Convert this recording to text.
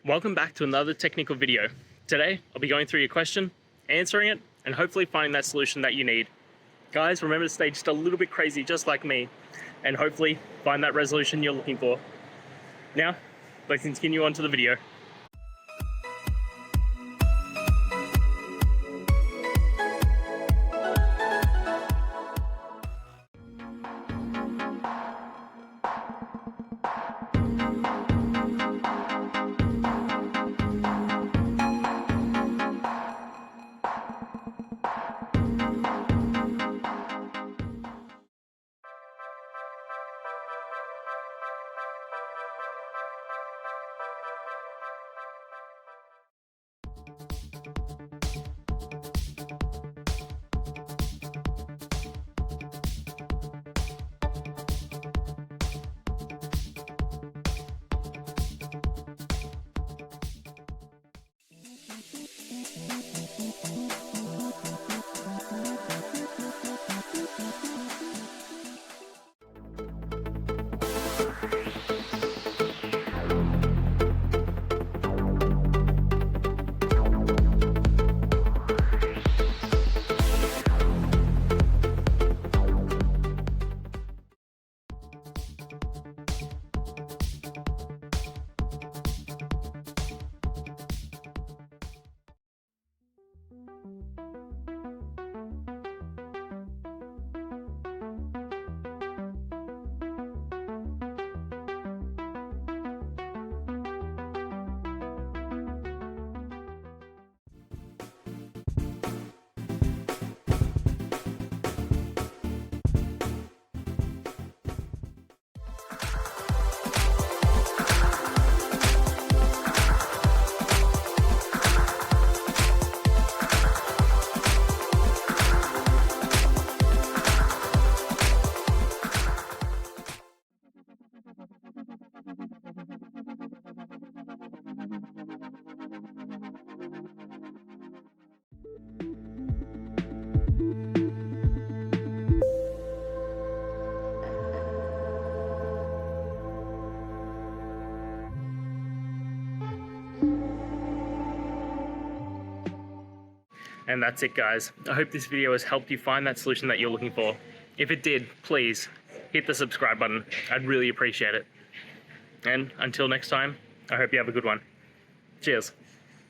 Welcome back to another technical video. Today, I'll be going through your question, answering it, and hopefully finding that solution that you need. Guys, remember to stay just a little bit crazy, just like me, and hopefully find that resolution you're looking for. Now, let's continue on to the video. And that's it, guys. I hope this video has helped you find that solution that you're looking for. If it did, please hit the subscribe button. I'd really appreciate it. And until next time, I hope you have a good one. Cheers.